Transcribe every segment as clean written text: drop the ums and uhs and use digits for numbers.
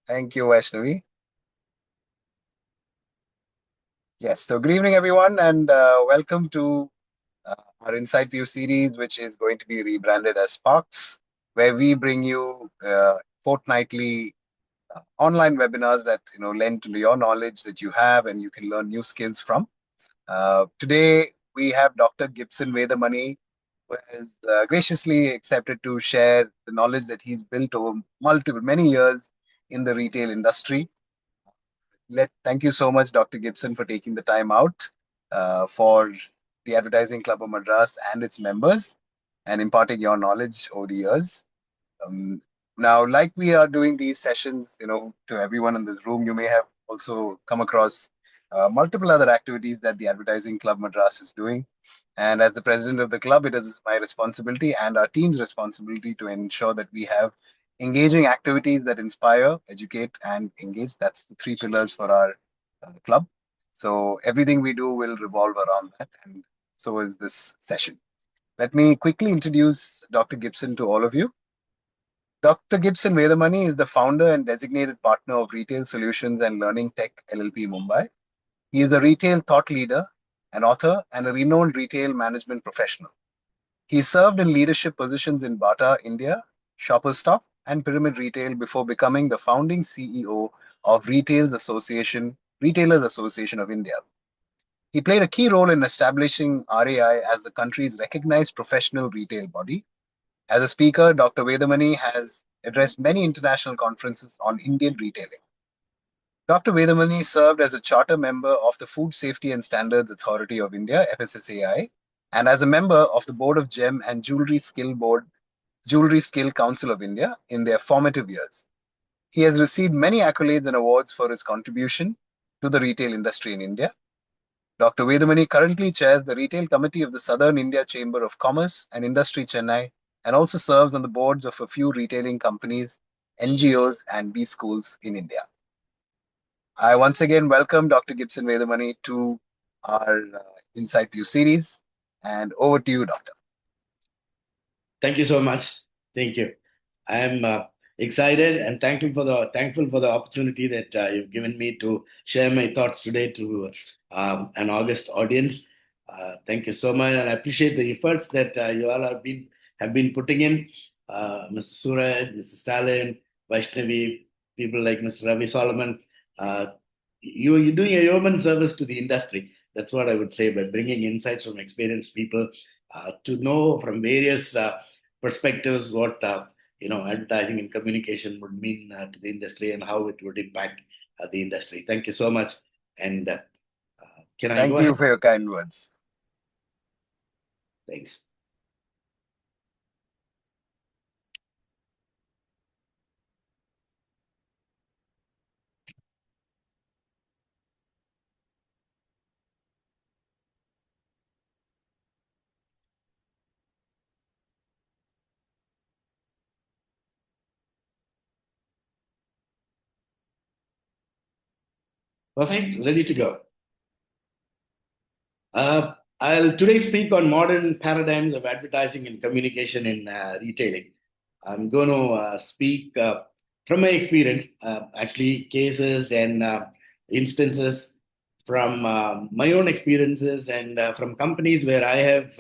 Thank you, Vaishnavi. Yes, so good evening, everyone, and welcome to our InsightView series, which is going to be rebranded as Sparks, where we bring you fortnightly online webinars that lend to your knowledge that you have and you can learn new skills from. Today, we have Dr. Gibson Vedamani, who has graciously accepted to share the knowledge that he's built over many years in the retail industry. Thank you so much, Dr. Gibson, for taking the time out for the Advertising Club of Madras and its members and imparting your knowledge over the years. Um, Now, like we are doing these sessions, to everyone in this room, you may have also come across multiple other activities that the Advertising Club Madras is doing. And as the president of the club, it is my responsibility and our team's responsibility to ensure that we have engaging activities that inspire, educate, and engage. That's the three pillars for our club. So everything we do will revolve around that, and so is this session. Let me quickly introduce Dr. Gibson to all of you. Dr. Gibson Vedamani is the founder and designated partner of Retail Solutions and Learning Tech LLP Mumbai. He is a retail thought leader, an author, and a renowned retail management professional. He served in leadership positions in Bata India, Shoppers Stop, and Pyramid Retail before becoming the founding CEO of Retailers Association of India. He played a key role in establishing RAI as the country's recognized professional retail body. As a speaker, Dr. Vedamani has addressed many international conferences on Indian retailing. Dr. Vedamani served as a charter member of the Food Safety and Standards Authority of India, FSSAI, and as a member of the board of GEM and Jewelry Skill Council of India in their formative years. He has received many accolades and awards for his contribution to the retail industry in India. Dr. Vedamani currently chairs the Retail Committee of the Southern India Chamber of Commerce and Industry Chennai and also serves on the boards of a few retailing companies, NGOs, and B schools in India. I once again welcome Dr. Gibson Vedamani to our InsightView series, and over to you, Doctor. Thank you so much. Thank you. I am excited and thankful for the opportunity that you've given me to share my thoughts today to an August audience. Thank you so much, and I appreciate the efforts that you all have been putting in. Mr. Suraj, Mr. Stalin, Vaishnavi, people like Mr. Ravi Solomon. You're doing a yeoman service to the industry. That's what I would say, by bringing insights from experienced people to know from various perspectives what advertising and communication would mean to the industry and how it would impact the industry. Thank you so much. And can I go Thank you ahead? for your kind words. Thanks. Perfect. Ready to go. I'll today speak on modern paradigms of advertising and communication in retailing. I'm going to speak from my experience, actually cases and instances from my own experiences and from companies where I have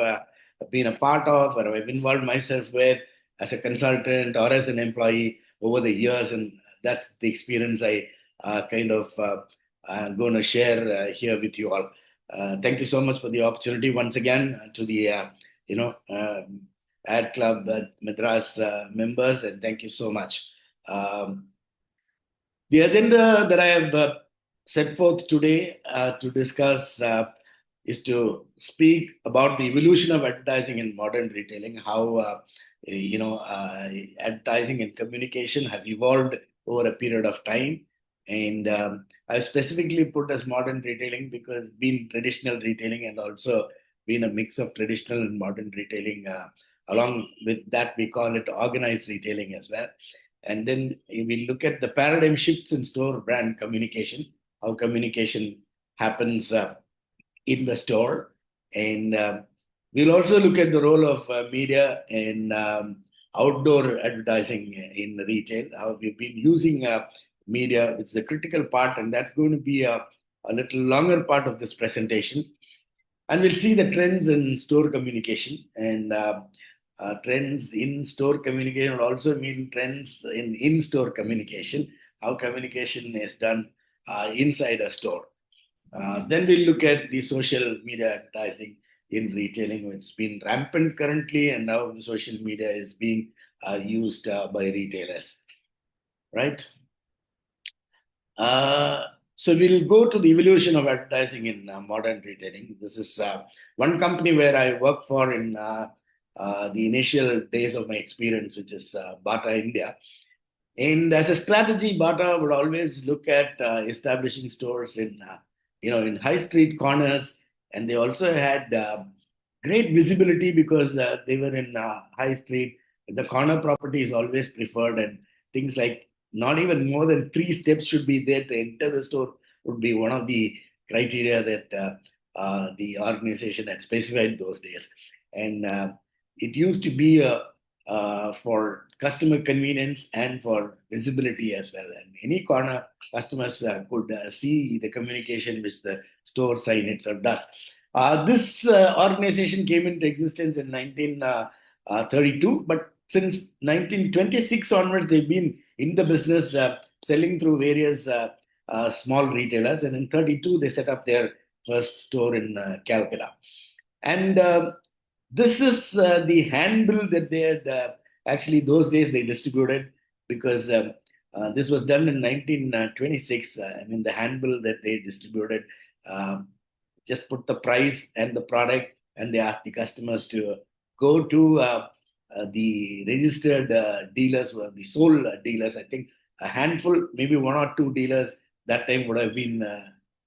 been a part of or I've involved myself with as a consultant or as an employee over the years. And that's the experience I I'm going to share here with you all. Thank you so much for the opportunity once again to the Ad Club Madras members, and thank you so much. The agenda that I have set forth today to discuss is to speak about the evolution of advertising in modern retailing, how advertising and communication have evolved over a period of time. And I specifically put as modern retailing because being traditional retailing and also being a mix of traditional and modern retailing. Along with that, we call it organized retailing as well. And then we look at the paradigm shifts in store brand communication, how communication happens in the store. And we'll also look at the role of media in outdoor advertising in retail, how we've been using media, which is a critical part, and that's going to be a little longer part of this presentation. And we'll see the trends in store communication, and trends in store communication will also mean trends in in-store communication, how communication is done inside a store. Then we'll look at the social media advertising in retailing, which has been rampant currently, and now the social media is being used by retailers, right? Uh, so we'll go to the evolution of advertising in modern retailing. This is one company where I worked for in the initial days of my experience, which is Bata India. And as a strategy, Bata would always look at establishing stores in, in high street corners, and they also had great visibility because they were in high street. The corner property is always preferred, and things like not even more than 3 steps should be there to enter the store would be one of the criteria that the organization had specified those days. And it used to be for customer convenience and for visibility as well. And any corner customers could see the communication which the store sign itself does. This organization came into existence in 1932, but since 1926 onwards, they've been in the business selling through various small retailers. And in 32, they set up their first store in Calcutta. And this is the handbill that they had actually those days they distributed because this was done in 1926. I mean, the handbill that they distributed just put the price and the product, and they asked the customers to go to the registered dealers, or the sole dealers. I think a handful, maybe 1 or 2 dealers that time would have been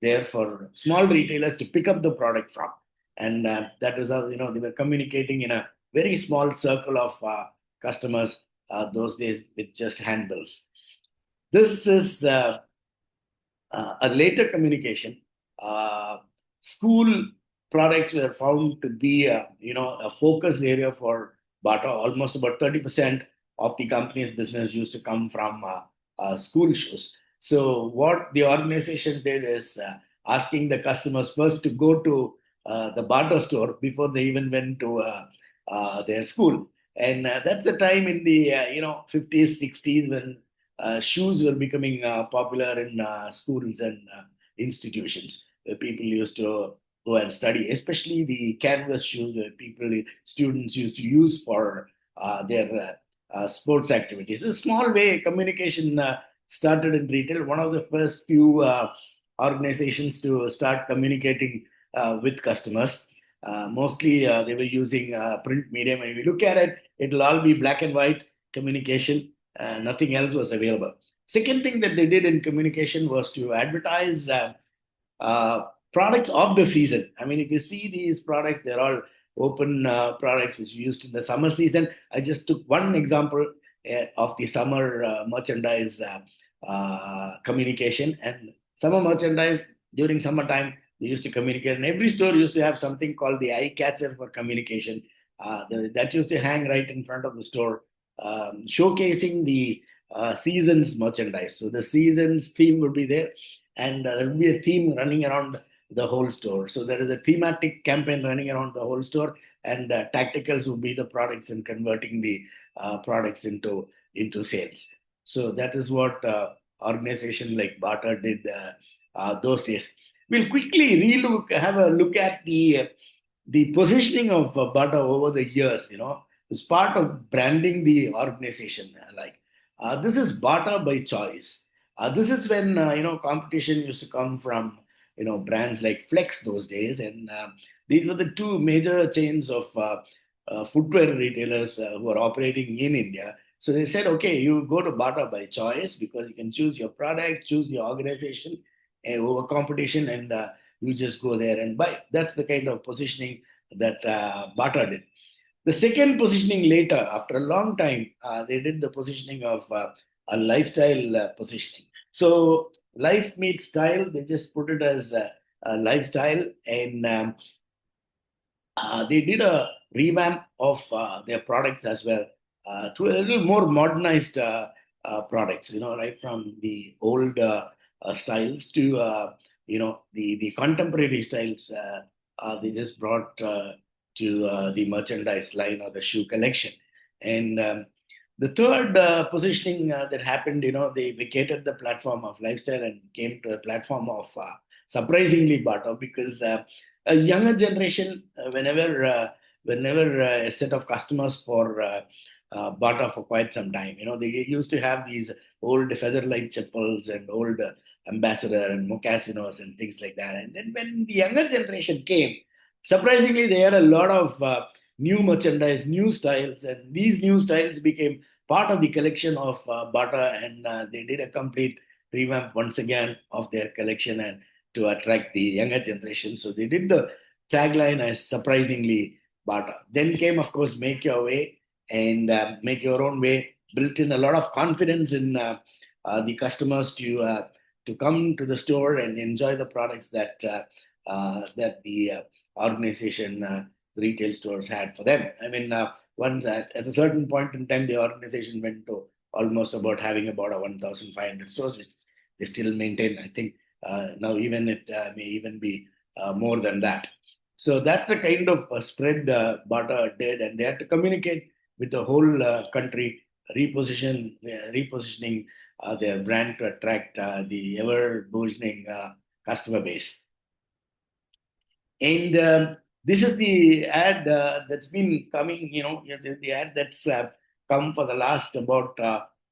there for small retailers to pick up the product from. And that is how they were communicating in a very small circle of customers those days with just handbills. This is a later communication. School products were found to be a focus area for Bata. Almost about 30% of the company's business used to come from school shoes. So what the organization did is asking the customers first to go to the Bata store before they even went to their school. And that's the time in the 50s, 60s when shoes were becoming popular in schools and institutions where people used to go and study, especially the canvas shoes where students used to use for their sports activities. A small way communication started in retail. One of the first few organizations to start communicating with customers. Mostly they were using print medium. And if you look at it, it'll all be black and white communication. Nothing else was available. Second thing that they did in communication was to advertise uh, products of the season. I mean, if you see these products, they're all open products which we used in the summer season. I just took one example of the summer merchandise communication. And summer merchandise during summertime, they used to communicate. And every store used to have something called the eye catcher for communication. That used to hang right in front of the store, showcasing the season's merchandise. So the season's theme would be there, and there will be a theme running around the whole store. So there is a thematic campaign running around the whole store, and tacticals would be the products and converting the products into sales. So that is what organization like Bata did those days. We'll quickly have a look at the positioning of Bata over the years. It's part of branding the organization. This is Bata by choice. This is when competition used to come from brands like Flex those days, and these were the two major chains of footwear retailers who are operating in India. So they said, okay, you go to Bata by choice because you can choose your product, choose the organization over competition, and you just go there and buy. That's the kind of positioning that Bata did. The second positioning later, after a long time, they did the positioning of a lifestyle positioning. So life meets style. They just put it as a lifestyle, and they did a revamp of their products as well to a little more modernized products, right from the old styles to the contemporary styles. They just brought to the merchandise line or the shoe collection. And the third positioning that happened, they vacated the platform of lifestyle and came to a platform of surprisingly Bata, because a younger generation, whenever a set of customers for Bata for quite some time, they used to have these old featherlight chappals and old ambassador and moccasinos and things like that. And then when the younger generation came, surprisingly, they had a lot of new merchandise, new styles, and these new styles became part of the collection of Bata, and they did a complete revamp once again of their collection and to attract the younger generation. So they did the tagline as surprisingly Bata. Then came, of course, Make Your Way and Make Your Own Way, built in a lot of confidence in the customers to come to the store and enjoy the products that the organization, retail stores had for them. I mean, once at a certain point in time, the organization went to almost about having about a 1,500 stores, which they still maintain. I think now even it may even be more than that. So that's the kind of spread Bata did, and they had to communicate with the whole country, repositioning their brand to attract the ever burgeoning customer base. And this is the ad that's been coming, the ad that's come for the last about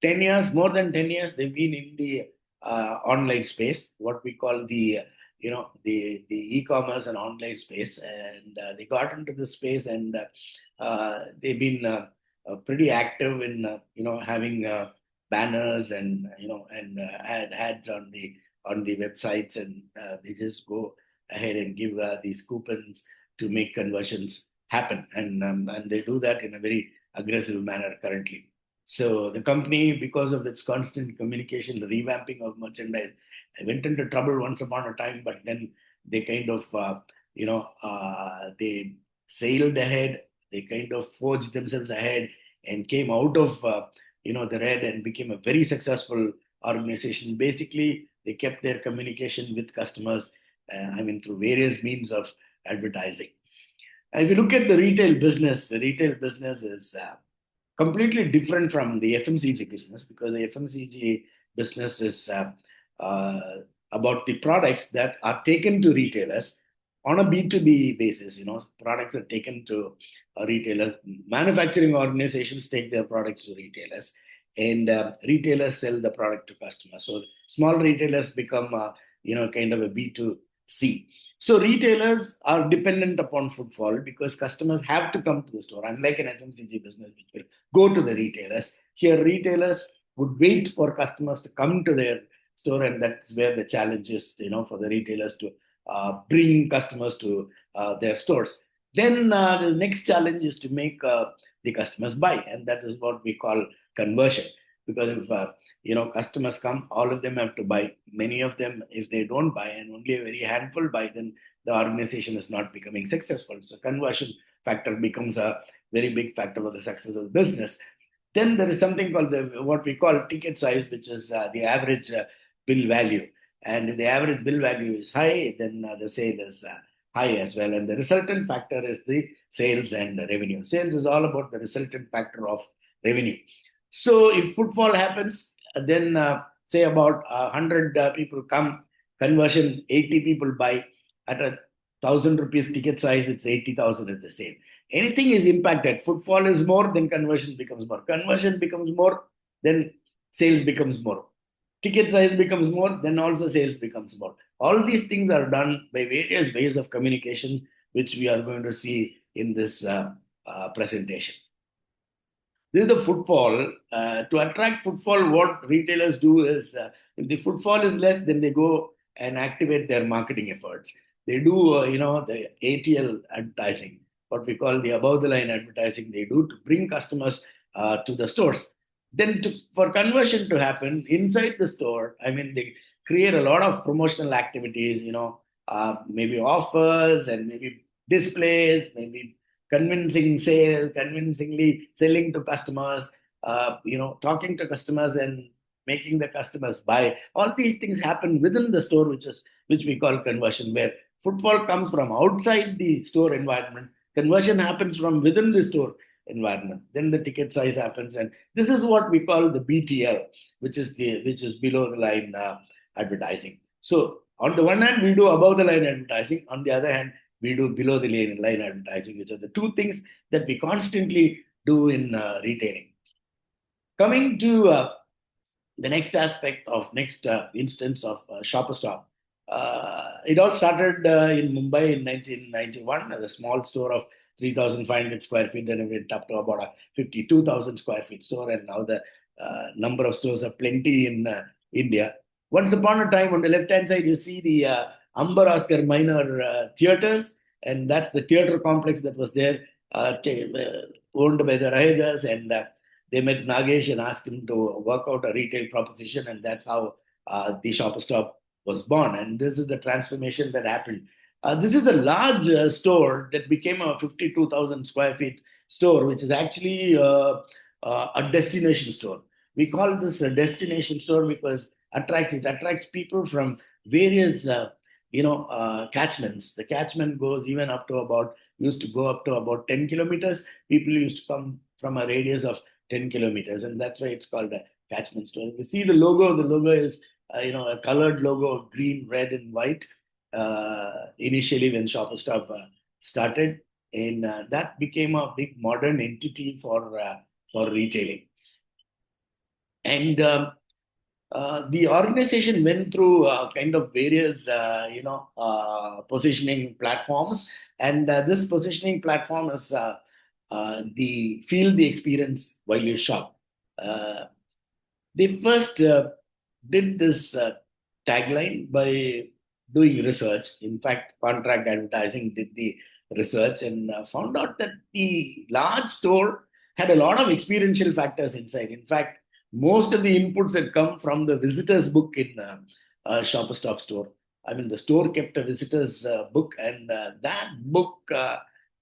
10 years, more than 10 years. They've been in the online space, what we call the e-commerce and online space. And they got into the space, and they've been pretty active in, having banners and, ads on the websites, and they just go ahead and give these coupons to make conversions happen. And they do that in a very aggressive manner currently. So the company, because of its constant communication, the revamping of merchandise, went into trouble once upon a time, but then they kind of, they sailed ahead, they kind of forged themselves ahead and came out of, the red and became a very successful organization. Basically, they kept their communication with customers, through various means of advertising. And if you look at the retail business is completely different from the FMCG business, because the FMCG business is uh, about the products that are taken to retailers on a B2B basis. Products are taken to retailers. Manufacturing organizations take their products to retailers, and retailers sell the product to customers. So small retailers become, kind of a B2C. So retailers are dependent upon footfall because customers have to come to the store, unlike an FMCG business, which will go to the retailers. Here, retailers would wait for customers to come to their store, and that's where the challenge is, for the retailers to bring customers to their stores. Then the next challenge is to make the customers buy, and that is what we call conversion. Because if customers come, all of them have to buy. Many of them, if they don't buy, and only a very handful buy, then the organization is not becoming successful. So conversion factor becomes a very big factor for the success of the business. Then there is something called what we call ticket size, which is the average bill value. And if the average bill value is high, then the sale is high as well. And the resultant factor is the sales and the revenue. Sales is all about the resultant factor of revenue. So if footfall happens, then say about 100 people come, conversion 80 people buy at a 1,000 rupees ticket size, it's 80,000 is the same. Anything is impacted. Footfall is more, then conversion becomes more. Conversion becomes more, then sales becomes more. Ticket size becomes more, then also sales becomes more. All these things are done by various ways of communication, which we are going to see in this presentation. This is the footfall. To attract footfall, what retailers do is if the footfall is less, then they go and activate their marketing efforts. They do, the ATL advertising, what we call the above the line advertising, they do to bring customers to the stores. Then, for conversion to happen inside the store, they create a lot of promotional activities, maybe offers and maybe displays, maybe convincingly selling to customers. talking to customers and making the customers buy. All these things happen within the store, which we call conversion, where footfall comes from outside the store environment. Conversion happens from within the store environment. Then the ticket size happens, and this is what we call the BTL, which is below the line advertising. So on the one hand, we do above the line advertising. On the other hand, we do below the line advertising, which are the two things that we constantly do in retailing. Coming to the next aspect of next instance of Shopper Stop. It all started in Mumbai in 1991 as a small store of 3,500 square feet. Then it went up to about a 52,000 square feet store, and now the number of stores are plenty in India. Once upon a time, on the left hand side, you see the Amber Oscar Minor theaters, and that's the theater complex that was there, owned by the Rahejas, and they met Nagesh and asked him to work out a retail proposition, and that's how the Shopper Stop was born. And this is the transformation that happened. This is a large store that became a 52,000 square feet store, which is actually a destination store. We call this a destination store because it attracts people from various catchments. The catchment goes even up to about used to go up to about 10 kilometers. People used to come from a radius of 10 kilometers, and that's why it's called a catchment store. If you see the logo is a colored logo of green, red, and white. Initially, when Shopper Stop started, and that became a big modern entity for retailing. And the organization went through kind of various, positioning platforms, and this positioning platform is the feel the experience while you shop. They first did this tagline by doing research. In fact, Contract Advertising did the research and found out that the large store had a lot of experiential factors inside. In fact, most of the inputs had come from the visitors book in Shopper Stop store. I mean, the store kept a visitors book, and that book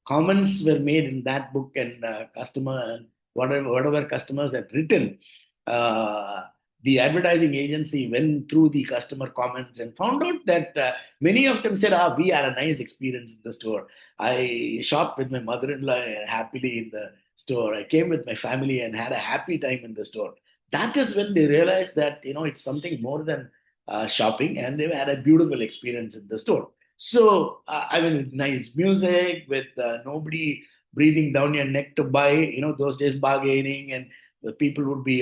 comments were made in that book, and customer and whatever customers had written. The advertising agency went through the customer comments and found out that many of them said, we had a nice experience in the store. I shopped with my mother-in-law happily in the store. I came with my family and had a happy time in the store. That is when they realized that, it's something more than shopping, and they had a beautiful experience in the store. So, with nice music, with nobody breathing down your neck to buy, those days bargaining, and the people would be,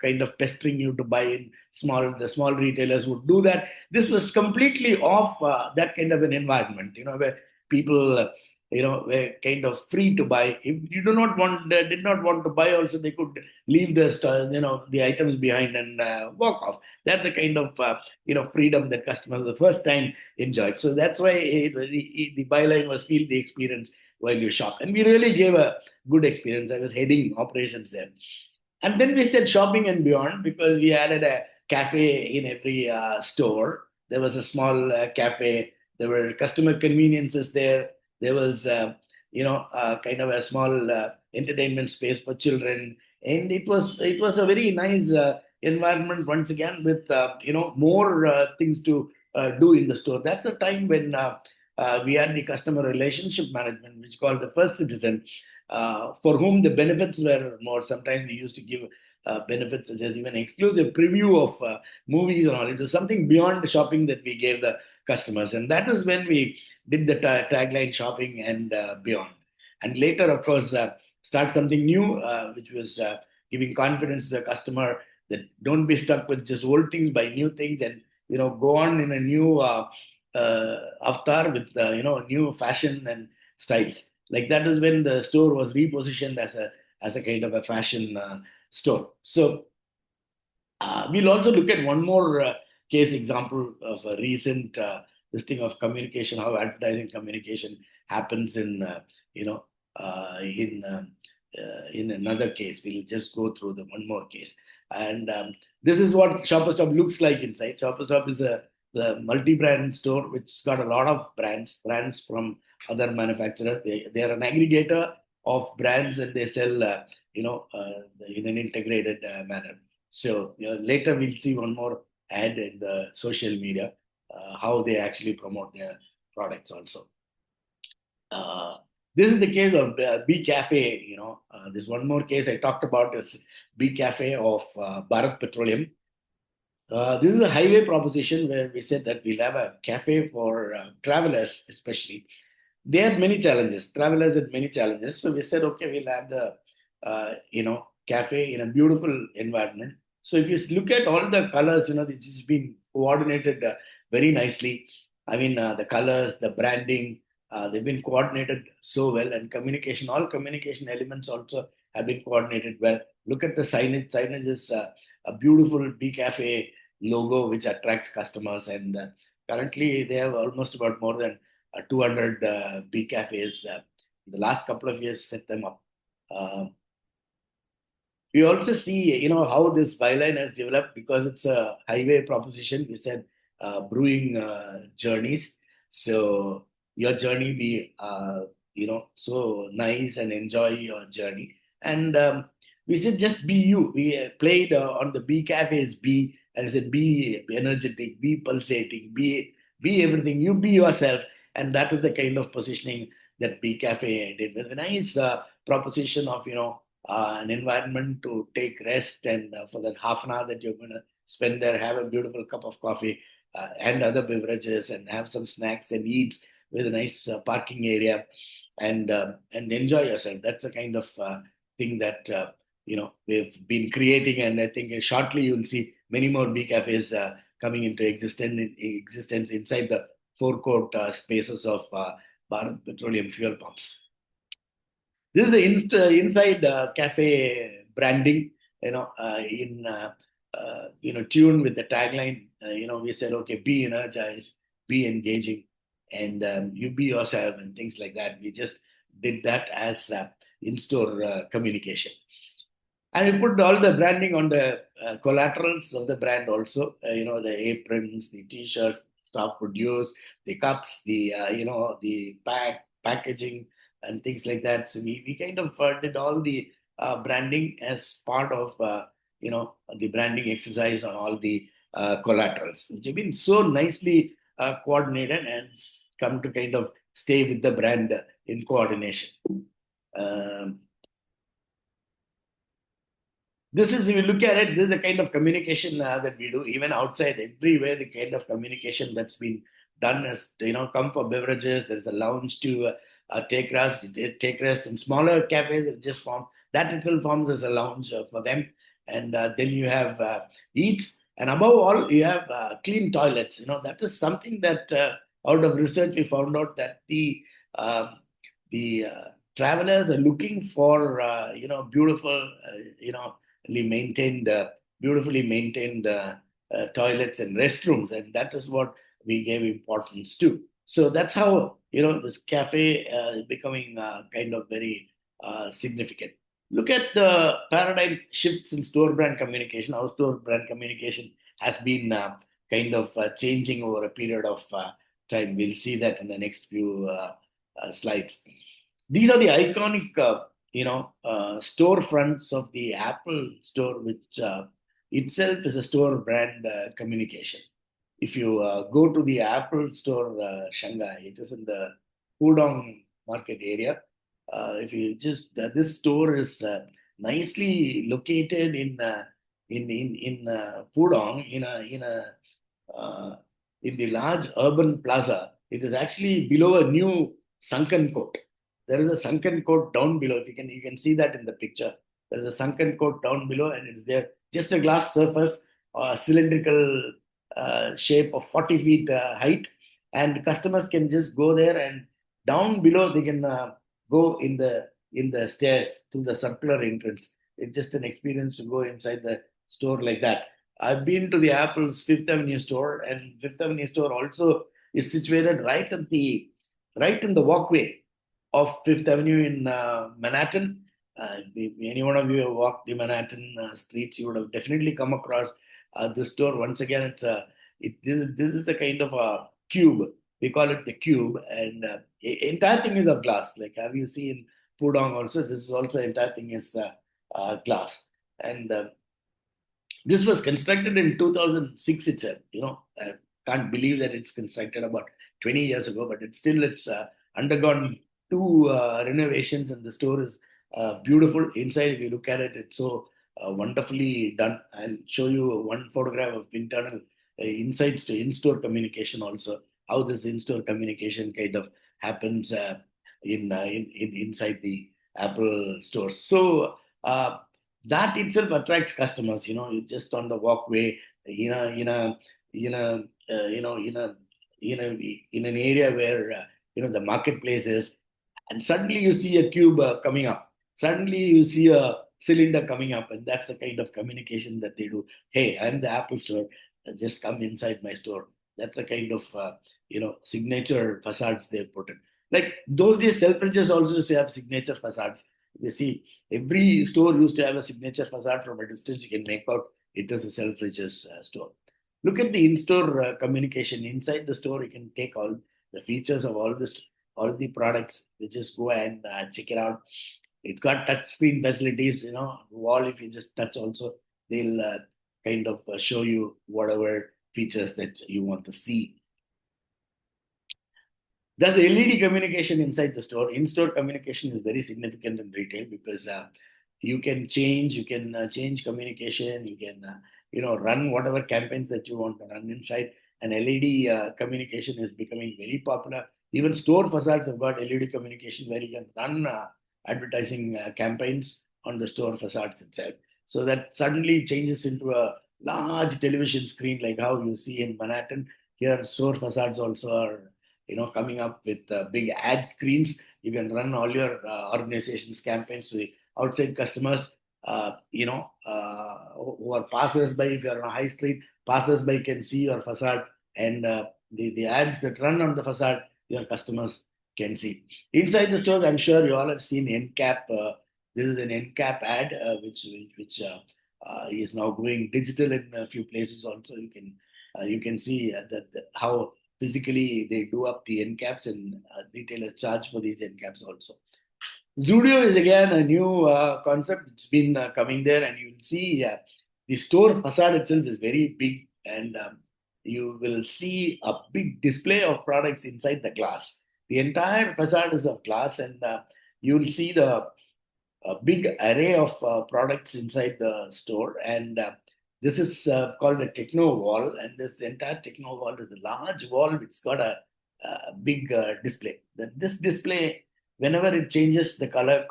kind of pestering you to buy in the small retailers would do that. This was completely off that kind of an environment, where people, were kind of free to buy. If you did not want to buy, also they could leave the items behind and walk off. That's the kind of, freedom that customers the first time enjoyed. So that's why the byline was feel the experience while you shop. And we really gave a good experience. I was heading operations there. And then we said shopping and beyond because we added a cafe in every store. There was a small cafe. There were customer conveniences there. There was, kind of a small entertainment space for children, and it was a very nice environment once again with more things to do in the store. That's the time when we had the customer relationship management, which called the first citizen, for whom the benefits were more. Sometimes we used to give benefits such as even exclusive preview of movies and all. It was something beyond the shopping that we gave the customers, and that is when we did the tagline shopping and beyond. And later, of course, start something new, which was giving confidence to the customer that don't be stuck with just old things, buy new things, and go on in a new avatar with new fashion and styles. Like that is when the store was repositioned as a kind of a fashion store. So we'll also look at one more case example of a recent this thing of communication, how advertising communication happens in you know in another case. We'll just go through the one more case, and this is what Shopper Stop looks like inside. Shopper Stop is the multi-brand store which has got a lot of brands from other manufacturers. They are an aggregator of brands, and they sell, in an integrated manner. So later we'll see one more ad in the social media, how they actually promote their products also. Uh, this is the case of B Cafe. There's one more case I talked about is B Cafe of Bharat Petroleum. This is a highway proposition where we said that we'll have a cafe for travelers, especially. They had many challenges. Travelers had many challenges. So we said, okay, we'll have the, cafe in a beautiful environment. So if you look at all the colors, it's just been coordinated very nicely. I mean, the colors, the branding, they've been coordinated so well, and communication, all communication elements also have been coordinated well. Look at the signage. Signage is a beautiful B Cafe logo, which attracts customers. And currently, they have almost about more than 200 B cafes. The last couple of years set them up. Uh, we also see, how this byline has developed because it's a highway proposition. We said brewing journeys. So your journey be, so nice and enjoy your journey. And we said just be you. We played on the B cafes, be, and I said be energetic, be pulsating, be everything. You be yourself, and that is the kind of positioning that B Cafe did with a nice proposition of an environment to take rest, and for that half an hour that you're going to spend there, have a beautiful cup of coffee and other beverages, and have some snacks and eats with a nice parking area, and enjoy yourself. That's the kind of thing that we've been creating, and I think shortly you'll see many more B cafes coming into existence inside the forecourt spaces of Bharat Petroleum fuel pumps. This is the inside cafe branding, tune with the tagline. We said, okay, be energized, be engaging, and you be yourself, and things like that. We just did that as in-store communication. And we put all the branding on the collaterals of the brand also, the aprons, the t-shirts, staff produce, the cups, the packaging, and things like that. So we kind of did all the branding as part of, the branding exercise on all the collaterals, which have been so nicely coordinated and come to kind of stay with the brand in coordination. Um, this is, if you look at it, this is the kind of communication that we do even outside, everywhere. The kind of communication that's been done is, come for beverages. There's a lounge to take rest in smaller cafes that just form, that itself forms as a lounge for them. And then you have eats, and above all you have clean toilets. That is something that out of research we found out that the travelers are looking for beautiful, maintained, beautifully maintained toilets and restrooms, and that is what we gave importance to. So that's how this cafe is becoming kind of very significant. Look at the paradigm shifts in store brand communication. Our store brand communication has been kind of changing over a period of time. We'll see that in the next few slides. These are the iconic, storefronts of the Apple store, which itself is a store brand communication. If you go to the Apple store, Shanghai, it is in the Pudong market area. If you just this store is nicely located in Pudong, uh, in the large urban plaza. It is actually below a new sunken court. There is a sunken court down below. If you can see that in the picture. There is a sunken court down below, and it's there just a glass surface, cylindrical shape of 40 feet height, and customers can just go there, and down below they can go in the stairs to the circular entrance. It's just an experience to go inside the store like that. I've been to the Apple's Fifth Avenue store, and Fifth Avenue store also is situated right in the walkway of Fifth Avenue in Manhattan. If any one of you have walked the Manhattan streets, you would have definitely come across this store. Once again, this is a kind of a cube. We call it the cube, and entire thing is of glass. Like, have you seen Pudong also. This is also entire thing is glass. And this was constructed in 2006 itself. I can't believe that it's constructed about 20 years ago, but it's undergone two renovations, and the store is beautiful inside. If you look at it, it's so wonderfully done. I'll show you one photograph of internal insights to in-store communication also. How this in-store communication kind of happens inside the Apple stores. So. That itself attracts customers. You just on the walkway, you know, in a, in a, in an area where the marketplace is, and suddenly you see a cube coming up. Suddenly you see a cylinder coming up, and that's the kind of communication that they do. Hey, I'm the Apple store. Just come inside my store. That's the kind of signature facades they put in. Like those days, Selfridges also used to have signature facades. You see, every store used to have a signature facade. From a distance. You can make out it is a Selfridges store. Look at the in-store communication. Inside the store, you can take all the features of all the products. You just go and check it out. It's got touch screen facilities. Wall, if you just touch also, they'll kind of show you whatever features that you want to see. There's LED communication inside the store. In-store communication is very significant in retail because you can change communication. You can run whatever campaigns that you want to run inside. And LED communication is becoming very popular. Even store facades have got LED communication where you can run advertising campaigns on the store facades itself. So that suddenly changes into a large television screen like how you see in Manhattan. Here, store facades also are coming up with big ad screens. You can run all your organization's campaigns to the outside customers. Who are passers by. If you're on a high street, passers by can see your facade, and the ads that run on the facade, your customers can see. Inside the store, I'm sure you all have seen NCAP. This is an NCAP ad which is now going digital in a few places. Also, you can see that how physically they do up the end caps, and retailers charge for these end caps also. Zudio is again a new concept. It's been coming there, and you'll see the store facade itself is very big, and you will see a big display of products inside the glass. The entire facade is of glass, and you'll see the big array of products inside the store. And this is called a techno wall, and this entire techno wall is a large wall which's got a big display. This display, whenever it changes, the color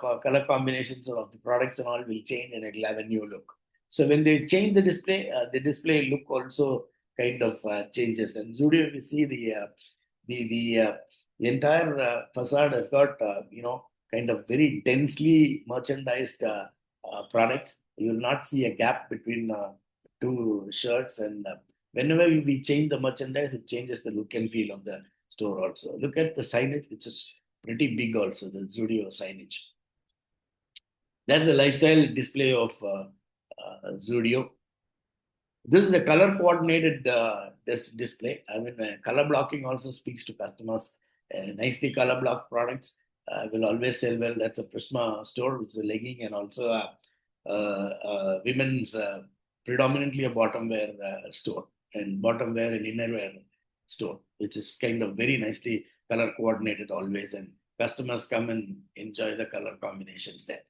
combinations of the products and all will change, and it'll have a new look. So when they change the display look also kind of changes. And Zudio, if you see the entire facade has got kind of very densely merchandised products. You will not see a gap between two shirts, and whenever we change the merchandise, it changes the look and feel of the store also. Look at the signage, which is pretty big also, the Zudio signage. That's the lifestyle display of Zudio. This is a color coordinated display. I mean, color blocking also speaks to customers. Nicely color block products will always sell well. That's a Prisma store, which is a legging, and also a women's, predominantly a bottom wear store, and bottom wear and innerwear store, which is kind of very nicely color coordinated always. And customers come and enjoy the color combinations there.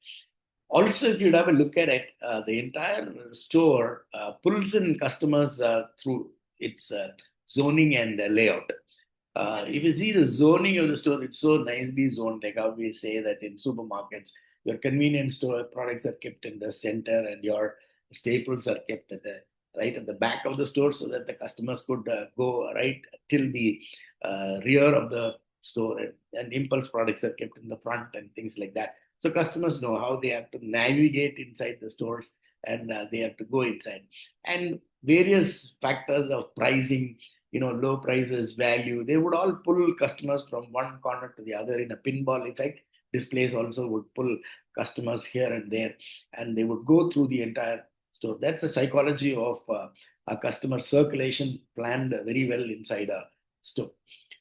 Also, if you'd have a look at it, the entire store pulls in customers through its zoning and layout. If you see the zoning of the store, it's so nicely zoned, like how we say that in supermarkets, your convenience store products are kept in the center, and your staples are kept right at the back of the store, so that the customers could go right till the rear of the store, and impulse products are kept in the front and things like that. So customers know how they have to navigate inside the stores, and they have to go inside. And various factors of pricing, low prices, value, they would all pull customers from one corner to the other in a pinball effect. Displays also would pull customers here and there, and they would go through the entire store. That's the psychology of a customer circulation planned very well inside a store.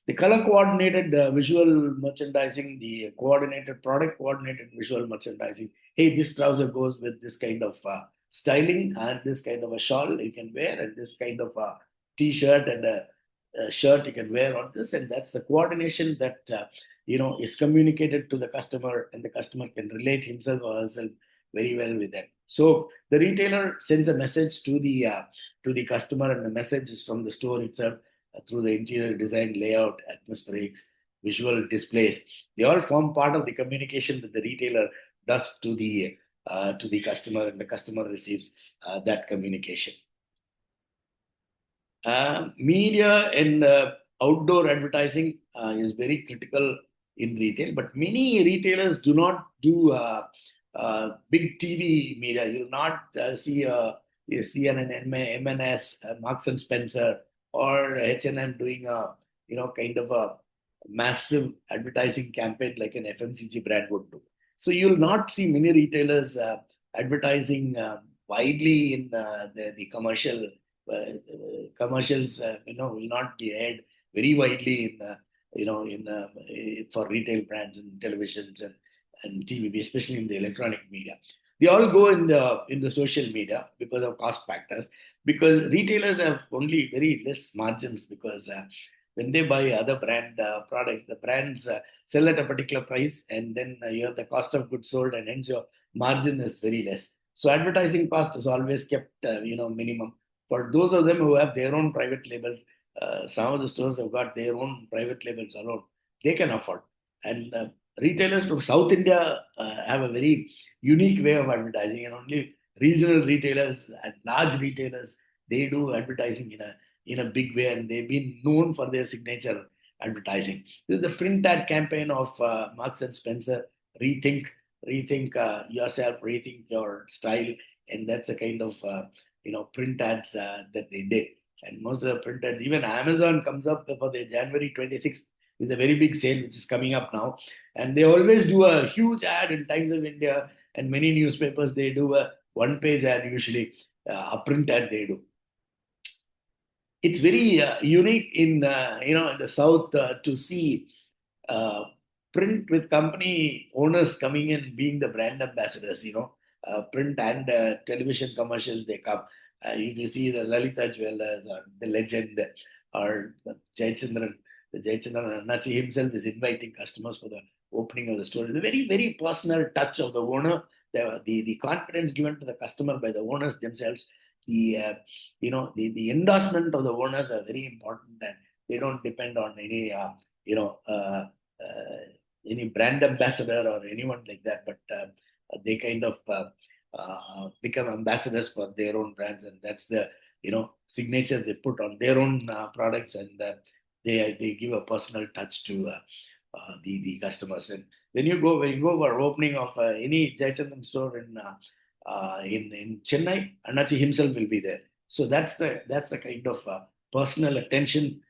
The color coordinated visual merchandising, the coordinated product coordinated visual merchandising. Hey, this trouser goes with this kind of styling, and this kind of a shawl you can wear, and this kind of a t-shirt and a shirt you can wear on this, and that's the coordination that is communicated to the customer, and the customer can relate himself or herself very well with them. So the retailer sends a message to the customer, and the message is from the store itself through the interior design, layout, atmospherics, visual displays. They all form part of the communication that the retailer does to the customer, and the customer receives that communication. Media and outdoor advertising is very critical in retail, but many retailers do not do big TV media. You will not see CNN, M&S, Marks and Spencer, or H&M doing a kind of a massive advertising campaign like an FMCG brand would do. So you will not see many retailers advertising widely in the commercials will not be aired very widely in for retail brands and televisions and TV, especially in the electronic media. They all go in the social media because of cost factors. Because retailers have only very less margins, because when they buy other brand products, the brands sell at a particular price, and then you have the cost of goods sold, and hence your margin is very less. So advertising cost is always kept minimum. For those of them who have their own private labels, some of the stores have got their own private labels alone. They can afford. And retailers from South India have a very unique way of advertising, and only regional retailers and large retailers, they do advertising in a big way, and they've been known for their signature advertising. This is the print ad campaign of Marks and Spencer. Rethink yourself, rethink your style, and that's a kind of print ads that they did. And most of the print ads, even Amazon comes up for the January 26th with a very big sale, which is coming up now. And they always do a huge ad in Times of India, and many newspapers, they do a one-page ad usually, a print ad they do. It's very unique in in the South to see print with company owners coming in being the brand ambassadors. Print and television commercials, they come. If you see the Lalita Jewelers or the Legend or Jayachandran, the Jayachandran Annachi himself is inviting customers for the opening of the store. It's a very, very personal touch of the owner, the confidence given to the customer by the owners themselves. The endorsement of the owners are very important, and they don't depend on any brand ambassador or anyone like that, but they kind of become ambassadors for their own brands, and that's the signature they put on their own products, and they give a personal touch to the customers. And when you go for opening of any Jayachandran store in Chennai, Annachi himself will be there. So that's the kind of personal attention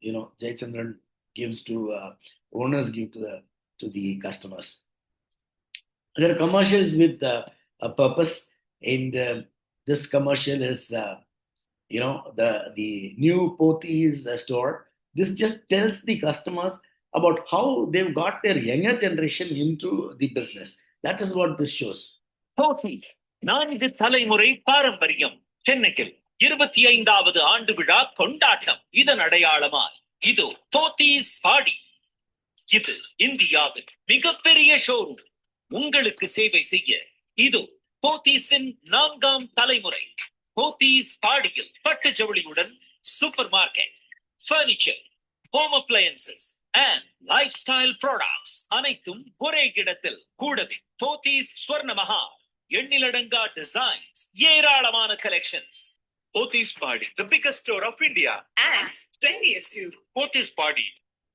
Jayachandran gives to owners give to the customers. There are commercials with a purpose, and this commercial is the new Pothys store. This just tells the customers about how they've got their younger generation into the business. That is what this shows. போத்தி 4 தலைமுறை பாரம்பரியம். சென்னையில் 25வது ஆண்டு விழா கொண்டாட்டம். இதன் அடையாளமாய் இது போத்தீஸ் பாடி. இது இந்தியாவில் மிகப்பெரிய ஷோரூம். உங்களுக்கு சேவை செய்ய இது போத்தீஸின் 4ஆம் தலைமுறை. போத்தீஸ் பாடியில் பட்டு ஜவுளியுடன் super market, furniture, home appliances and lifestyle products அனைத்தும் ஒரே இடத்தில். கூடவே போத்தீஸ் ஸ்வர்ண மஹா, எண்ணிலடங்கா டிசைன்ஸ், ஏராளமான collections. Pothys Padi, the biggest store of India and trendiest too. Pothys Padi,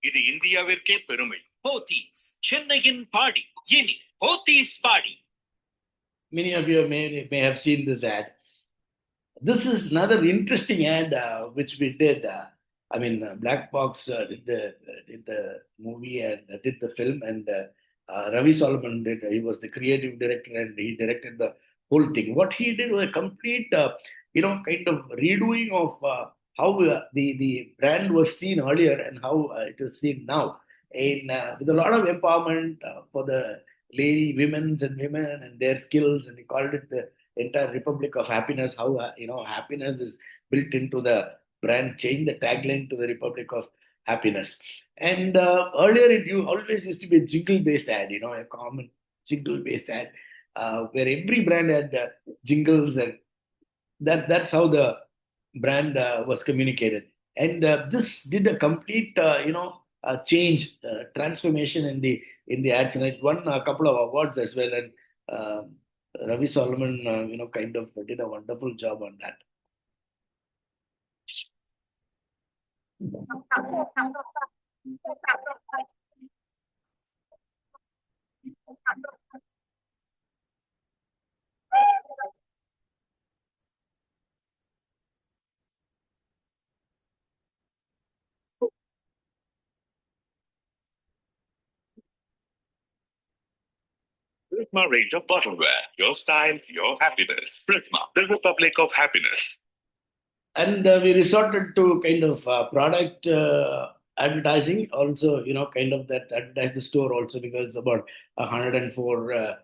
இது இந்தியாவிற்கே பெருமை. போத்தீஸ் சென்னையின் பாடி, இனி போத்தீஸ் பாடி. Many of you may have seen this ad. This is another interesting ad which we did. Black Box did the movie and did the film, and Ravi Solomon did. He was the creative director, and he directed the whole thing. What he did was a complete, kind of redoing of how the brand was seen earlier and how it is seen now. In with a lot of empowerment for the women and their skills, and we called it the entire Republic of Happiness. How happiness is built into the brand, change the tagline to the Republic of Happiness. And earlier it always used to be a jingle-based ad, a common jingle-based ad, where every brand had jingles, and that's how the brand was communicated. And this did a complete, change, transformation in the ads, and it won a couple of awards as well. And uh, Ravi Solomon, kind of did a wonderful job on that. Prisma range of bottleware. Your style, your happiness. Prisma, the Republic of Happiness. And we resorted to kind of product advertising also, kind of that advertise the store also, because it's about 104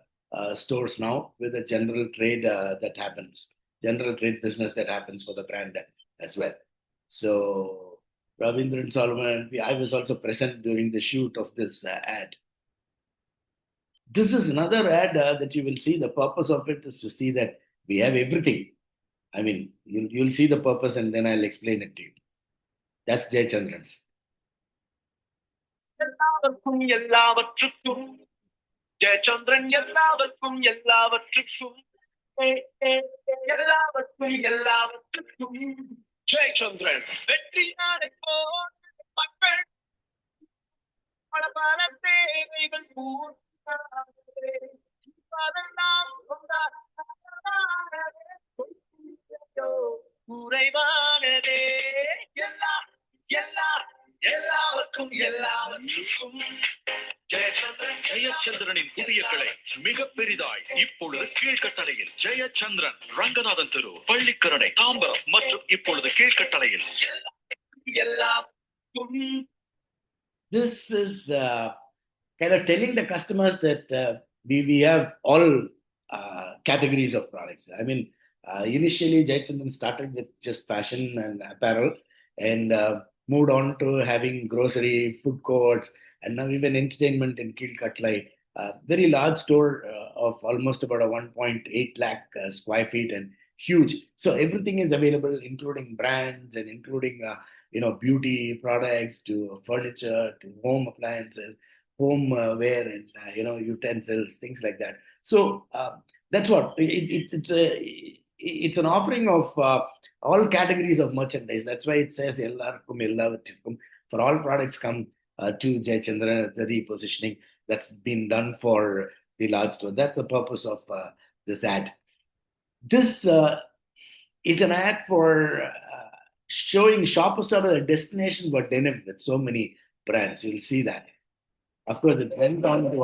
stores now with a general trade business that happens for the brand as well. So Ravindran Solomon, I was also present during the shoot of this ad. This is another ad that you will see. The purpose of it is to see that we have everything. I mean, you'll see the purpose and then I'll explain it to you. That's Jayachandran's. எல்லாவற்றுக்கும் ஜெயச்சந்திரன் எல்லாவற்றுக்கும் எல்லாவற்றுக்கும் எல்லாவற்றுக்கும் ஜெயச்சந்திரன் வெற்றி நாடு மக்கள் பல பல தேவைகள் குறைவானதே எல்லா எல்லா எல்லாருக்கும் எல்லாவற்றுக்கும் ஜெயச்சந்திரனின் புதிய கிளை மிக பெரிதாய் இப்பொழுது கீழ்கட்டளையில் ஜெயச்சந்திரன் ரங்கநாதன் தெரு, பள்ளிக்கரணை, தாம்பரம் மற்றும் இப்பொழுது கீழ்கட்டளையில் எல்லாருக்கும். This is kind of telling the customers that we have all categories of products. I mean, initially Jayachandran started with just fashion and apparel, and moved on to having grocery, food courts, and now even entertainment in Kilkatlai. Very large store of almost about a 1.8 lakh square feet, and huge. So everything is available, including brands and including beauty products to furniture to home appliances, home wear, and utensils, things like that. So that's what it's an offering of all categories of merchandise. That's why it says ellarkum ellavattirkum. For all products come to Jayachandran. It's a repositioning that's been done for the large store. That's the purpose of this ad. This is an ad for showing Shoppers Stop as a destination for denim with so many brands. You'll see that. Of course, it went on to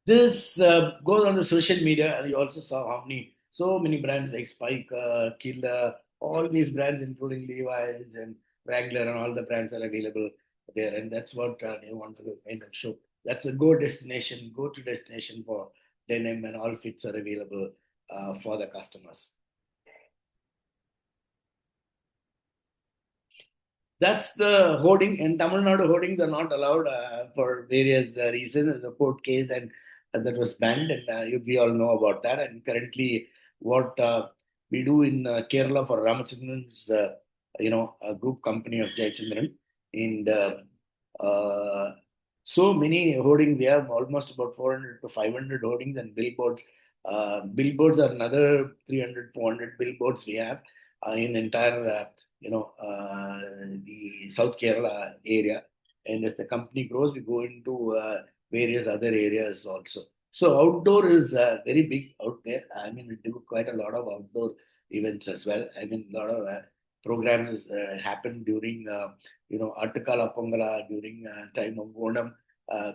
this goes on to social media, and you also saw so many brands like Spiker, Killer, all these brands, including Levi's and Wrangler, and all the brands are available there. And that's what they want to kind of show. That's the go-to destination for denim, and all fits are available for the customers. That's the hoarding. In Tamil Nadu, hoardings are not allowed for various reasons. The court case and that was banned, and we all know about that. And currently, what we do in Kerala for Ramachandran's, a group company of Jayachandran, and so many hoardings. We have almost about 400 to 500 hoardings and billboards. Billboards are another 300, 400 billboards we have in entire, the South Kerala area. And as the company grows, we go into various other areas also. So outdoor is very big out there. I mean, we do quite a lot of outdoor events as well. I mean, a lot of programs happen during, Attakala Pongala, during time of Onam.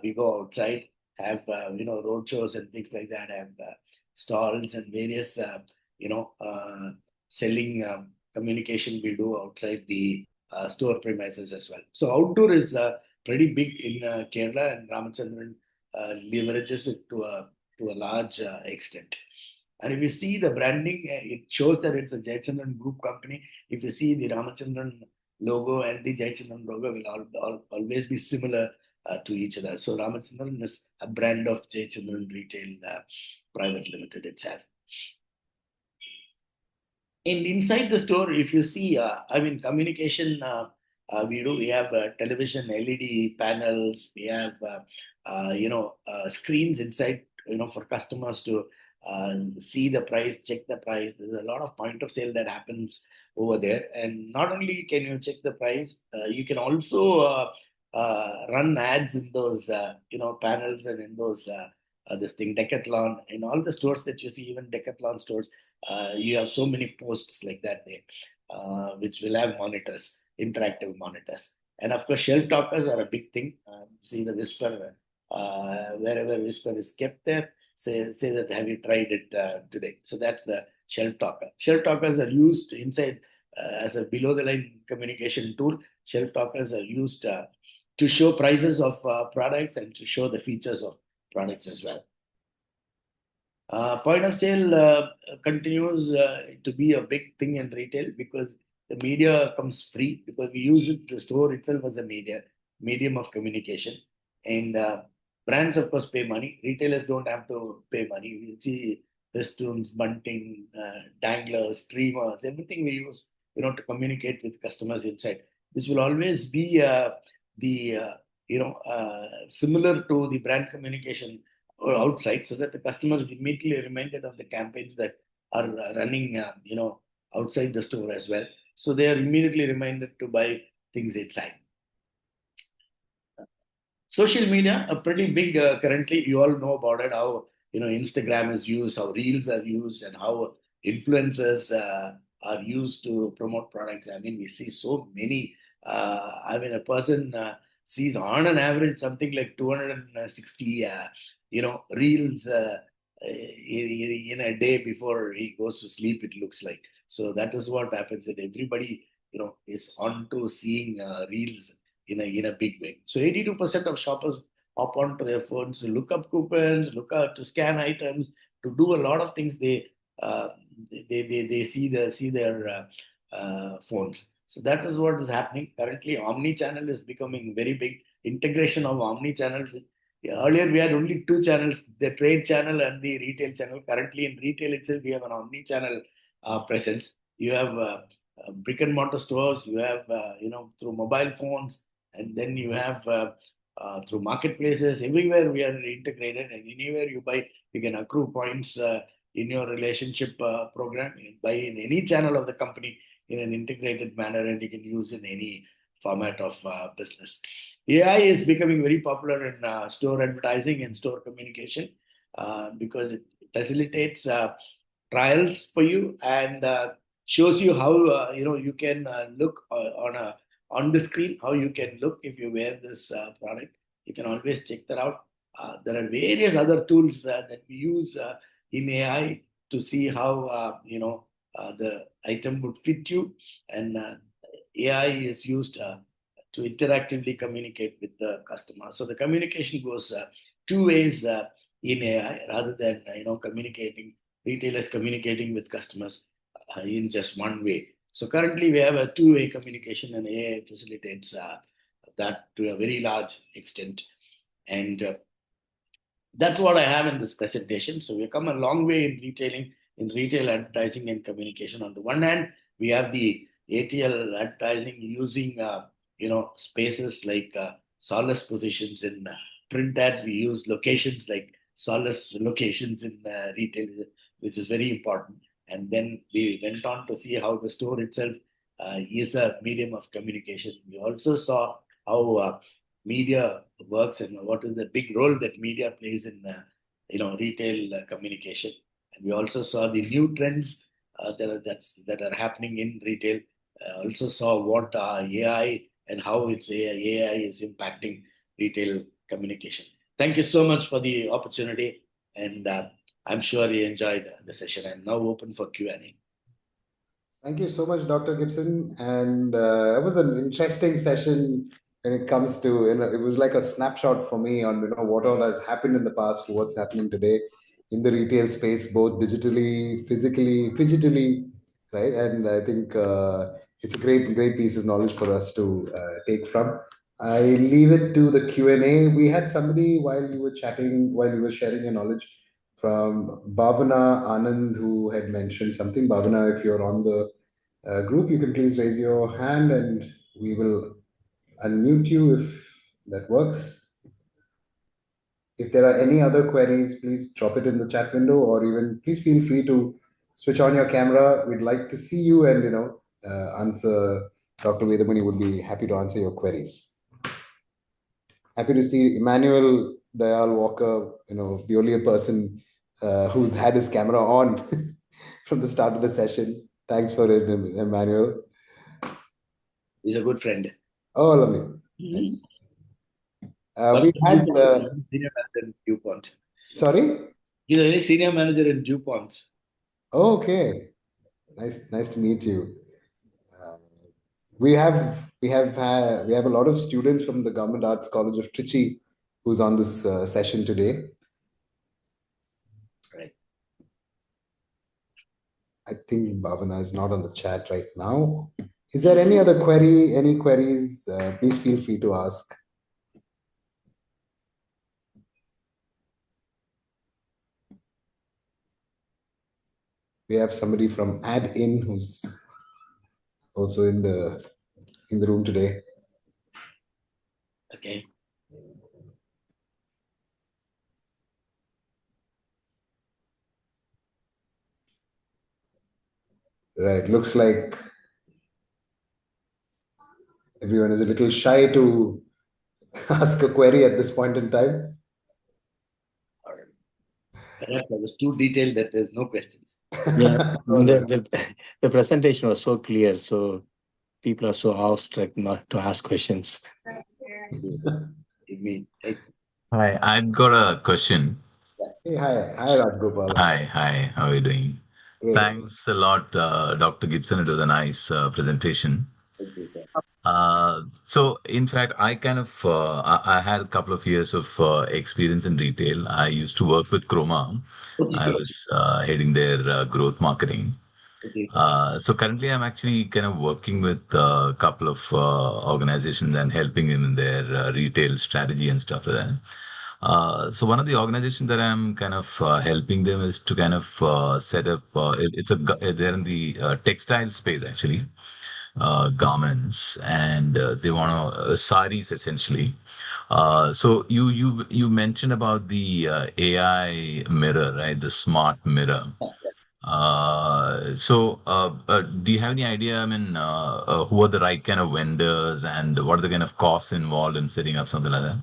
We go outside, have, road shows and things like that, have stalls and various, selling communication we do outside the store premises as well. So outdoor is pretty big in Kerala, and Ramachandran leverages it to a large extent. And if you see the branding, it shows that it's a Jayachandran Group company. If you see the Ramachandran logo and the Jayachandran logo will always be similar to each other. So Ramachandran is a brand of Jayachandran Retail Private Limited itself. And inside the store, if you see, communication, we have television, LED panels, we have, screens inside, for customers to see the price, check the price. There's a lot of point of sale that happens over there. And not only can you check the price, you can also run ads in those, panels and in those, this thing, Decathlon, in all the stores that you see, even Decathlon stores, you have so many posts like that there, which will have monitors, interactive monitors. And of course, shelf talkers are a big thing. See the Whisper, wherever Whisper is kept there, say that, have you tried it today? So that's the shelf talker. Shelf talkers are used inside as a below the line communication tool. Shelf talkers are used to show prices of products and to show the features of products as well. Point of sale continues to be a big thing in retail because the media comes free, because we use it, the store itself as a medium of communication. And brands, of course, pay money. Retailers don't have to pay money. We see festoons, bunting, danglers, streamers, everything we use, to communicate with customers inside. This will always be similar to the brand communication or outside, so that the customer is immediately reminded of the campaigns that are running, outside the store as well. So they are immediately reminded to buy things inside. Social media are pretty big currently. You all know about it, how, Instagram is used, how Reels are used, and how influencers are used to promote products. I mean, we see so many. A person sees on an average something like 260, Reels in a day before he goes to sleep, it looks like. So that is what happens, that everybody, is on to seeing Reels in a big way. So 82% of shoppers hop onto their phones to look up coupons, to scan items, to do a lot of things. They see their phones. So that is what is happening currently. Omni-channel is becoming very big. Integration of omni-channel. Earlier we had only two channels, the trade channel and the retail channel. Currently in retail itself we have an omni-channel presence. You have brick and mortar stores. You have through mobile phones. And then you have through marketplaces. Everywhere we are integrated, and anywhere you buy, you can accrue points in your relationship program. You can buy in any channel of the company in an integrated manner, and you can use in any format of business. AI is becoming very popular in store advertising and store communication because it facilitates trials for you and shows you how you can look on the screen, how you can look if you wear this product. You can always check that out. There are various other tools that we use in AI to see how the item would fit you, and AI is used to interactively communicate with the customer. So the communication goes two ways in AI, rather than communicating retailers communicating with customers in just one way. So currently we have a two-way communication, and AI facilitates that to a very large extent. And that's what I have in this presentation. So we've come a long way in retailing, in retail advertising and communication. On the one hand, we have the ATL advertising using spaces like solace positions in print ads. We use locations like solace locations in retail, which is very important. And then we went on to see how the store itself is a medium of communication. We also saw how media works and what is the big role that media plays in retail communication. And we also saw the new trends that are happening in retail. Also saw what AI and how AI is impacting retail communication. Thank you so much for the opportunity, and I'm sure you enjoyed the session. I'm now open for Q&A. Thank you so much, Dr. Gibson. And it was an interesting session when it comes to, it was like a snapshot for me on, what all has happened in the past to what's happening today in the retail space, both digitally, physically, fidgetily, right? And I think it's a great piece of knowledge for us to take from. I leave it to the Q&A. We had somebody while you were sharing your knowledge from Bhavana Anand, who had mentioned something. Bhavana, if you're on the group, you can please raise your hand and we will unmute you if that works. If there are any other queries, please drop it in the chat window, or even please feel free to switch on your camera. We'd like to see you and, answer. Dr. Vedamani would be happy to answer your queries. Happy to see Emmanuel Dayal Walker, the only person who's had his camera on from the start of the session. Thanks for it, Emmanuel. He's a good friend. Oh, lovely. Nice. We had senior manager in DuPont. Sorry? He's a very senior manager in DuPont. Oh, okay. Nice to meet you. We have a lot of students from the Government Arts College of Trichy who's on this session today. Right. I think Bhavana is not on the chat right now. Is there any other query? Any queries? Please feel free to ask. We have somebody from AdIn who's also in the room today. Okay. Right. Looks like everyone is a little shy to ask a query at this point in time. Perhaps I was too detailed that there's no questions. Yeah, the presentation was so clear, so people are so awestruck not to ask questions. Hi, I've got a question. Hey, hi, Rajgopal. Hi, how are you doing? Great. Thanks a lot, Dr. Gibson. It was a nice presentation. Thank you, sir. So, in fact, I kind of I had a couple of years of experience in retail. I used to work with Chroma. I was heading their growth marketing. So currently, I'm actually kind of working with a couple of organizations and helping them in their retail strategy and stuff like that. So one of the organizations that I'm kind of helping them is to kind of set up. They're in the textile space actually, garments, and they want to saris essentially. So you mentioned about the AI mirror, right? The smart mirror. Do you have any idea? I mean, who are the right kind of vendors and what are the kind of costs involved in setting up something like that?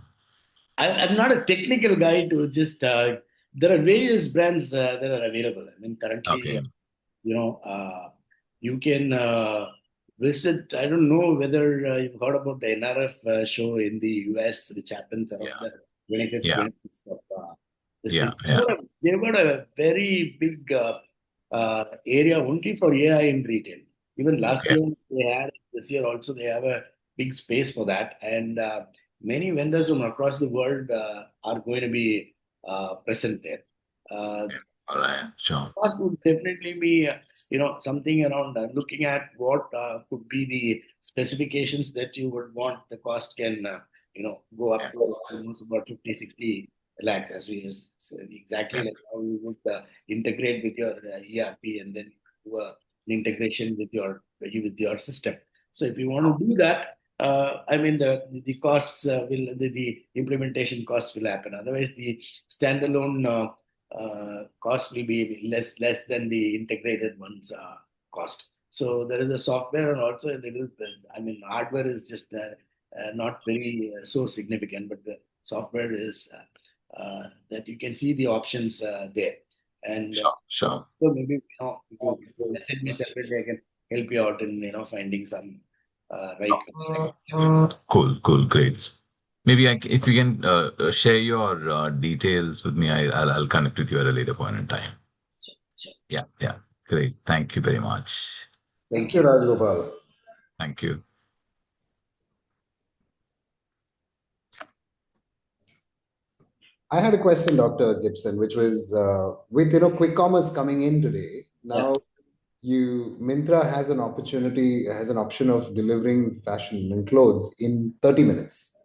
I'm not a technical guy to just. There are various brands that are available. I mean, currently, Okay. You can visit. I don't know whether you've heard about the NRF show in the US, which happens around the 25th, Yeah. 26th of this Yeah, thing. yeah. They've got a very big area only for AI in retail. Even last Okay. year they had, this year also they have a big space for that. And many vendors from across the world are going to be present there. All right. Sure. Cost would definitely be, something around looking at what could be the specifications that you would want. The cost can, go up to almost about 50, 60 lakhs, as we exactly like how you would integrate with your ERP and then do an integration with your system. So if you want to do that, I mean, the costs the implementation costs will happen. Otherwise, the standalone cost will be less than the integrated one's cost. So there is a software and also a little. I mean, hardware is just not very so significant, but the software is that you can see the options there. And Sure. so maybe if you message me separately, I can help you out in finding some right. Cool, great. Maybe if you can share your details with me, I'll connect with you at a later point in time. Sure. Yeah, great. Thank you very much. Thank you, Rajgopal. Thank you. I had a question, Dr. Gibson, which was with quick commerce coming in today. Now, Myntra has an option of delivering fashion and clothes in 30 minutes.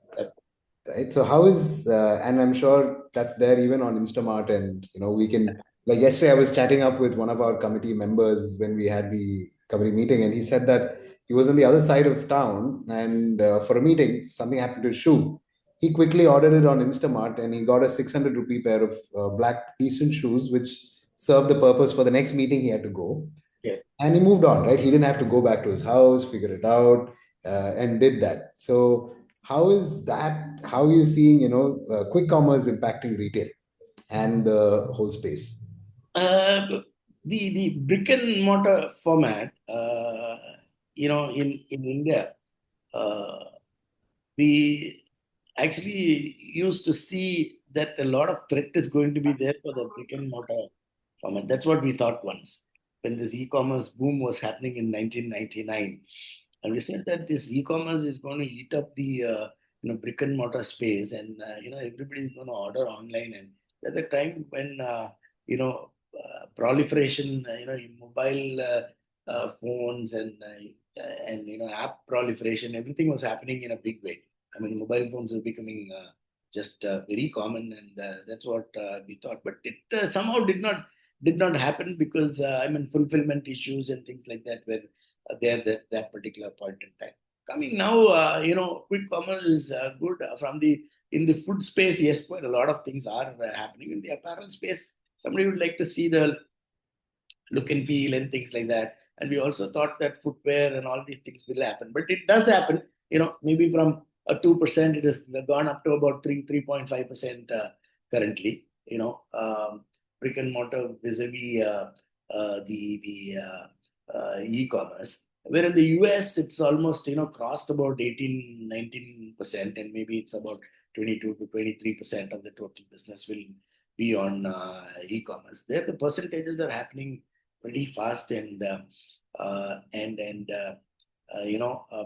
Right. So how is and I'm sure that's there even on Instamart, and we can, like yesterday I was chatting up with one of our committee members when we had the committee meeting, and he said that he was on the other side of town, and for a meeting something happened to his shoe. He quickly ordered it on Instamart, and he got a 600 rupee pair of black decent shoes which served the purpose for the next meeting he had to go. And he moved on, right? He didn't have to go back to his house, figure it out, and did that. So how is that? How are you seeing, quick commerce impacting retail and the whole space? The brick and mortar format, in India, we actually used to see that a lot of threat is going to be there for the brick and mortar format. That's what we thought once when this e-commerce boom was happening in 1999. And we said that this e-commerce is going to eat up the brick and mortar space, and everybody is going to order online. And at the time when proliferation, mobile phones and app proliferation, everything was happening in a big way. I mean, mobile phones are becoming just very common, and that's what we thought. But it somehow did not happen because fulfillment issues and things like that were there that particular point in time. Coming now, quick commerce is good from the in the food space. Yes, quite a lot of things are happening in the apparel space. Somebody would like to see the look and feel and things like that. And we also thought that footwear and all these things will happen, but it does happen. Maybe from a 2%, it has gone up to about 3.5% currently. Brick and mortar vis-a-vis the e-commerce. Where in the US, it's almost crossed about 18-19%, and maybe it's about 22 to 23% of the total business will be on e-commerce. There, the percentages are happening pretty fast, and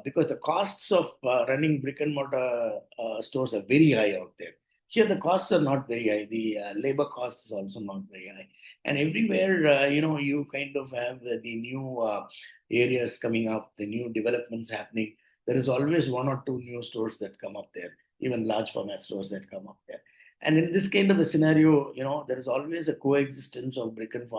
because the costs of running brick and mortar stores are very high out there. Here, the costs are not very high. The labor cost is also not very high. And everywhere, you kind of have the new areas coming up, the new developments happening. There is always one or two new stores that come up there, even large format stores that come up there. And in this kind of a scenario, there is always a coexistence of brick and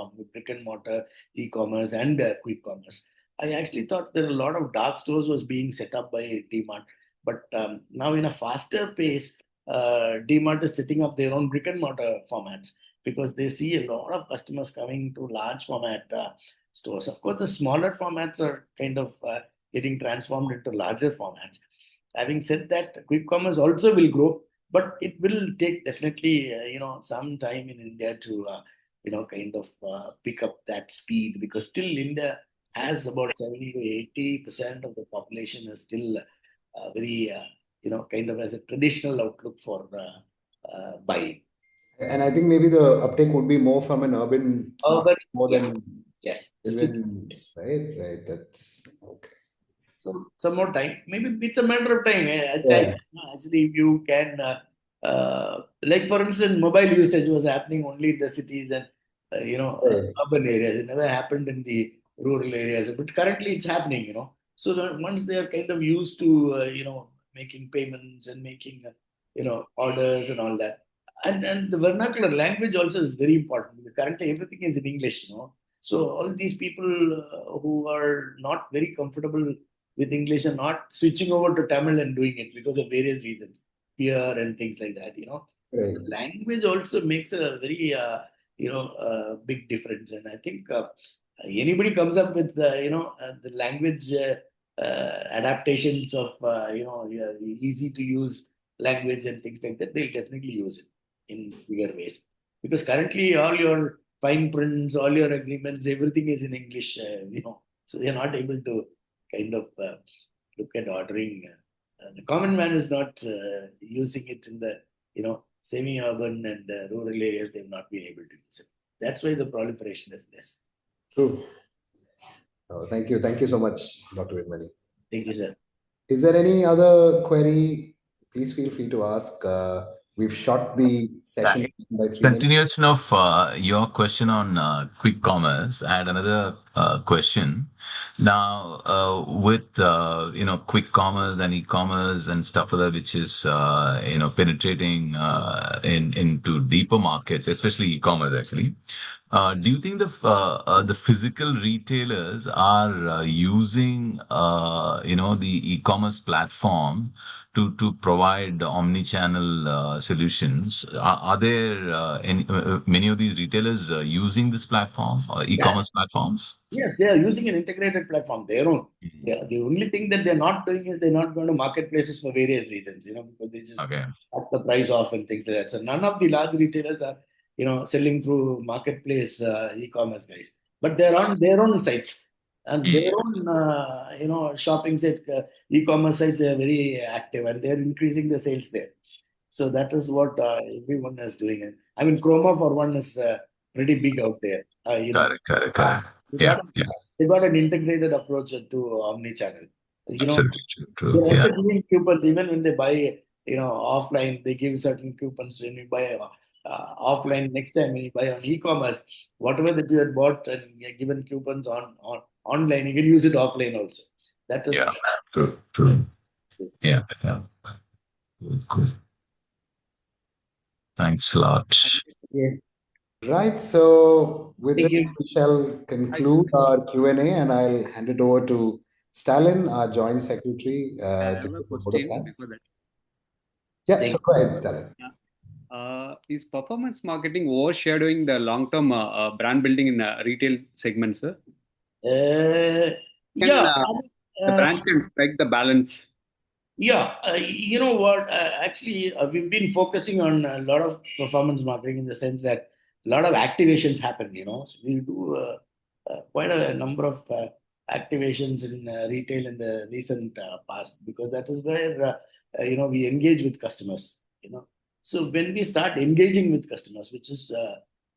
mortar, e-commerce, and quick commerce. I actually thought that a lot of dark stores was being set up by DMart, but now in a faster pace, DMart is setting up their own brick and mortar formats because they see a lot of customers coming to large format stores. Of course, the smaller formats are kind of getting transformed into larger formats. Having said that, quick commerce also will grow, but it will take definitely some time in India to kind of pick up that speed, because still India has about 70 to 80% of the population is still very kind of as a traditional outlook for buying. And I think maybe the uptake would be more from an urban market more than yes, even, right. That's okay. So some more time. Maybe it's a matter of time. Actually, if you can, like for instance, mobile usage was happening only in the cities and urban areas. It never happened in the rural areas. But currently, it's happening. So that once they are kind of used to making payments and making orders and all that, and the vernacular language also is very important. Currently, everything is in English. So all these people who are not very comfortable with English and not switching over to Tamil and doing it because of various reasons, fear and things like that. Right. The language also makes a very big difference, and I think anybody comes up with the language adaptations of easy to use language and things like that, they'll definitely use it in bigger ways. Because currently all your fine prints, all your agreements, everything is in English, so they're not able to kind of look at ordering. The common man is not using it in the semi-urban and rural areas. They've not been able to use it. That's why the proliferation is less. True. Oh, thank you. Thank you so much, Dr. Vedamani. Thank you, sir. Is there any other query? Please feel free to ask. We've shot the session by 3 minutes. Continuation of your question on quick commerce, I had another question. Now, with quick commerce and e-commerce and stuff like that, which is penetrating into deeper markets, especially e-commerce, actually. Do you think the physical retailers are using the e-commerce platform to provide omni-channel solutions? Are there many of these retailers using this platform or e-commerce platforms? Yes, they are using an integrated platform, their own. The only thing that they're not doing is they're not going to marketplaces for various reasons, because they just cut the price off and things like that. So none of the large retailers are, selling through marketplace e-commerce guys, but they're on their own sites and their own, shopping site, e-commerce sites. They are very active and they're increasing the sales there. So that is what everyone is doing. I mean, Chroma for one is pretty big out there. Correct. They got an integrated approach to omni-channel. Absolutely true. They're also giving coupons even when they buy, offline. They give certain coupons when you buy offline. Next time when you buy on e-commerce, whatever that you had bought and you're given coupons on online, you can use it offline also. That is true. Yeah. Cool. Thanks a lot. Yeah. Right. So with Thank this, you. we shall conclude our Q&A, and I'll hand it over to Stalin, our Joint Secretary. I have a question before that. Yeah, so go ahead, Stalin. Is performance marketing overshadowing the long-term brand building in retail segments, sir? The brand can strike the balance. Yeah, you know what? Actually, we've been focusing on a lot of performance marketing in the sense that a lot of activations happen. So we do quite a number of activations in retail in the recent past, because that is where we engage with customers. So when we start engaging with customers, which is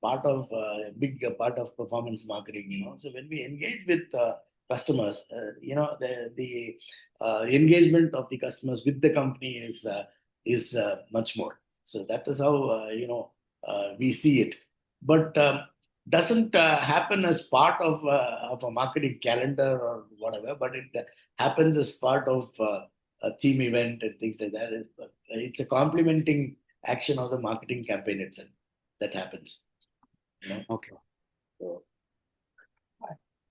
part of a big part of performance marketing. So when we engage with customers, the engagement of the customers with the company is much more. So that is how we see it. But doesn't happen as part of a marketing calendar or whatever. But it happens as part of a theme event and things like that. It's a complementing action of the marketing campaign itself that happens. Okay. So,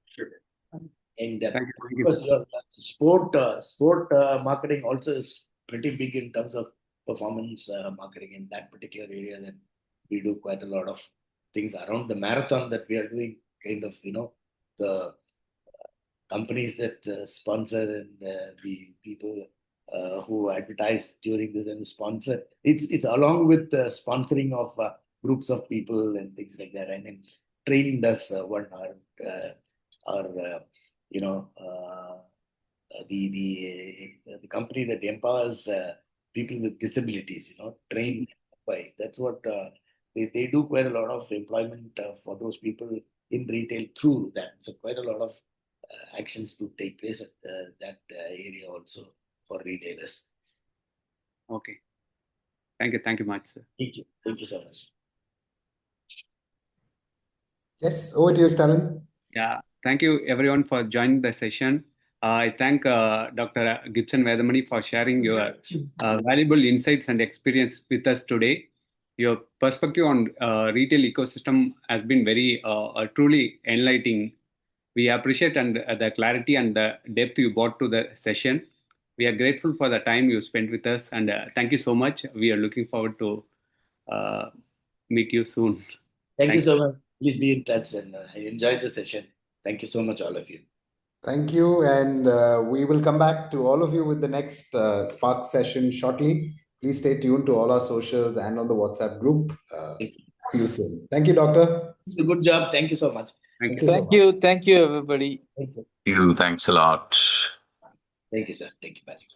sure. And Thank you. because your sport marketing also is pretty big in terms of performance marketing in that particular area. That we do quite a lot of things around the marathon that we are doing. Kind of the companies that sponsor and the people who advertise during this and sponsor. It's along with the sponsoring of groups of people and things like that. And then training does one or the company that empowers people with disabilities, train by. That's what they do quite a lot of employment for those people in retail through that. So quite a lot of actions to take place at that area also for retailers. Okay. Thank you much, sir. Thank you so much. Yes, over to you, Stalin. Yeah, thank you everyone for joining the session. I thank Dr. Gibson Vedamani for sharing your valuable insights and experience with us today. Your perspective on retail ecosystem has been very truly enlightening. We appreciate and the clarity and the depth you brought to the session. We are grateful for the time you spent with us, and thank you so much. We are looking forward to meet you soon. Thank you so much. Please be in touch, and I enjoyed the session. Thank you so much, all of you. Thank you, and we will come back to all of you with the next Spark session shortly. Please stay tuned to all our socials and on the WhatsApp group. See you soon. Thank you, Doctor. Good job. Thank you so much. Thank you so Thank much. you. Thank you, everybody. Thank you. You, thanks a lot. Thank you, sir. Thank you, Patrick.